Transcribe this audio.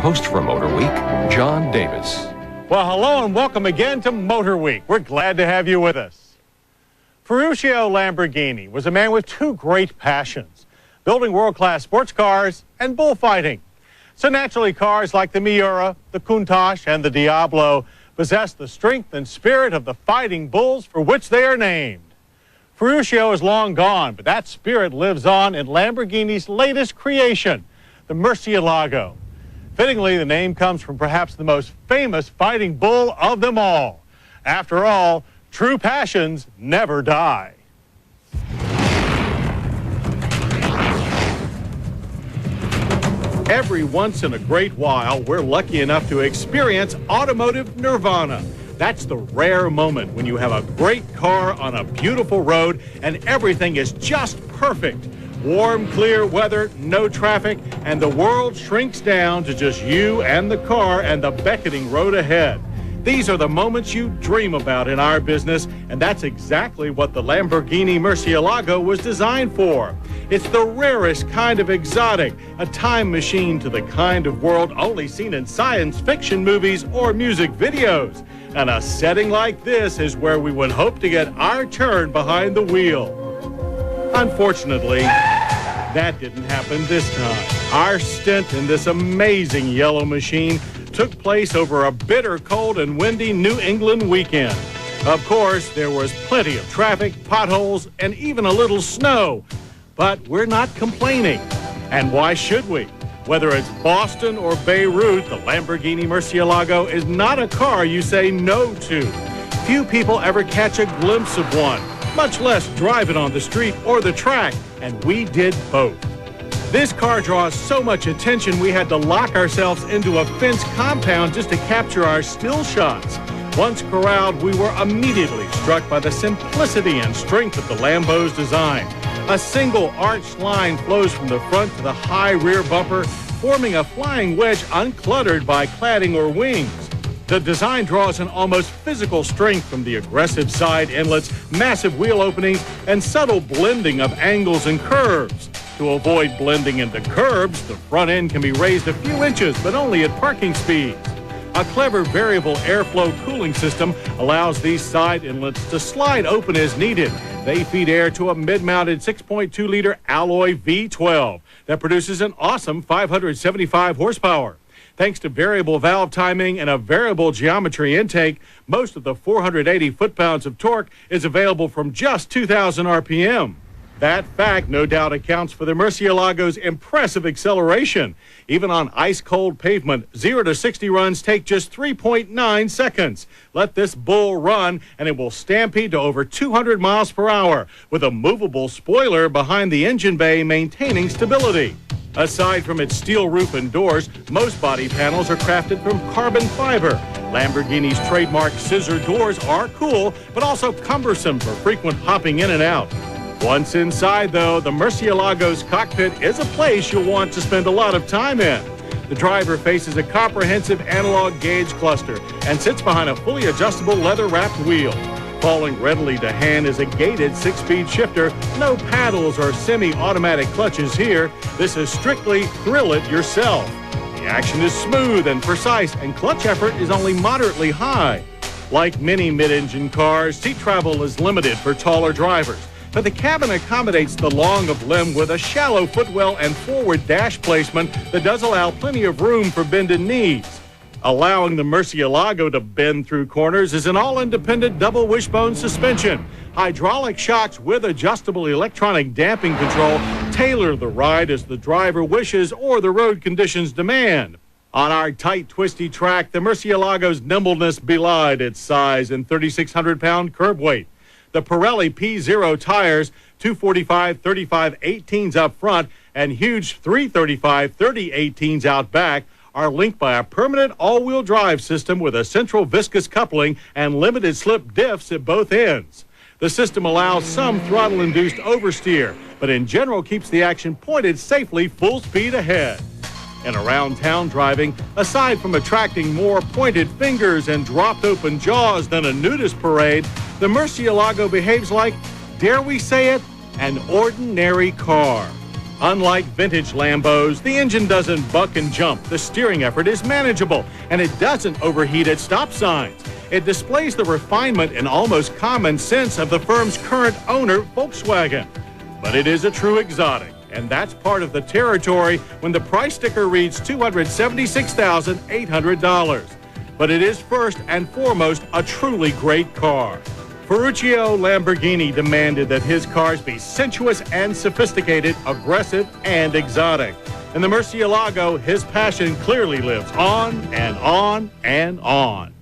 host for Motor Week, John Davis. Well, hello and welcome again to Motor Week. We're glad to have you with us. Ferruccio Lamborghini was a man with two great passions: building world-class sports cars and bullfighting. So naturally, cars like the Miura, the Countach, and the Diablo possess the strength and spirit of the fighting bulls for which they are named. Ferruccio is long gone, but that spirit lives on in Lamborghini's latest creation, the Murcielago. Fittingly, the name comes from perhaps the most famous fighting bull of them all. After all, true passions never die. Every once in a great while, we're lucky enough to experience automotive nirvana. That's the rare moment when you have a great car on a beautiful road and everything is just perfect. Warm, clear weather, no traffic, and the world shrinks down to just you and the car and the beckoning road ahead. These are the moments you dream about in our business, and that's exactly what the Lamborghini Murcielago was designed for. It's the rarest kind of exotic, a time machine to the kind of world only seen in science fiction movies or music videos. And a setting like this is where we would hope to get our turn behind the wheel. Unfortunately, that didn't happen this time. Our stint in this amazing yellow machine took place over a bitter cold and windy New England weekend. Of course, there was plenty of traffic, potholes, and even a little snow. But we're not complaining. And why should we? Whether it's Boston or Beirut, the Lamborghini Murcielago is not a car you say no to. Few people ever catch a glimpse of one, much less drive it on the street or the track, and we did both. This car draws so much attention we had to lock ourselves into a fenced compound just to capture our still shots. Once corralled, we were immediately struck by the simplicity and strength of the Lambo's design. A single arched line flows from the front to the high rear bumper, forming a flying wedge uncluttered by cladding or wings. The design draws an almost physical strength from the aggressive side inlets, massive wheel openings, and subtle blending of angles and curves. To avoid blending into curbs, the front end can be raised a few inches, but only at parking speeds. A clever variable airflow cooling system allows these side inlets to slide open as needed. They feed air to a mid-mounted 6.2-liter alloy V12 that produces an awesome 575 horsepower. Thanks to variable valve timing and a variable geometry intake, most of the 480 foot-pounds of torque is available from just 2,000 RPM. That fact no doubt accounts for the Murcielago's impressive acceleration. Even on ice-cold pavement, 0 to 60 runs take just 3.9 seconds. Let this bull run, and it will stampede to over 200 miles per hour, with a movable spoiler behind the engine bay maintaining stability. Aside from its steel roof and doors, most body panels are crafted from carbon fiber. Lamborghini's trademark scissor doors are cool, but also cumbersome for frequent hopping in and out. Once inside, though, the Murcielago's cockpit is a place you'll want to spend a lot of time in. The driver faces a comprehensive analog gauge cluster and sits behind a fully adjustable leather-wrapped wheel. Falling readily to hand is a gated 6-speed shifter. No paddles or semi-automatic clutches here. This is strictly thrill it yourself. The action is smooth and precise, and clutch effort is only moderately high. Like many mid-engine cars, seat travel is limited for taller drivers. But the cabin accommodates the long of limb with a shallow footwell and forward dash placement that does allow plenty of room for bended knees. Allowing the Murcielago to bend through corners is an all-independent double wishbone suspension. Hydraulic shocks with adjustable electronic damping control tailor the ride as the driver wishes or the road conditions demand. On our tight, twisty track, the Murcielago's nimbleness belied its size and 3,600-pound curb weight. The Pirelli P0 tires, 245/35/18s up front and huge 335/30/18s out back, are linked by a permanent all-wheel drive system with a central viscous coupling and limited slip diffs at both ends. The system allows some throttle-induced oversteer, but in general keeps the action pointed safely full speed ahead. In around town driving, aside from attracting more pointed fingers and dropped open jaws than a nudist parade, the Murcielago behaves like, dare we say it, an ordinary car. Unlike vintage Lambos, the engine doesn't buck and jump. The steering effort is manageable, and it doesn't overheat at stop signs. It displays the refinement and almost common sense of the firm's current owner, Volkswagen. But it is a true exotic, and that's part of the territory when the price sticker reads $276,800. But it is first and foremost a truly great car. Ferruccio Lamborghini demanded that his cars be sensuous and sophisticated, aggressive and exotic. In the Murcielago, his passion clearly lives on and on and on.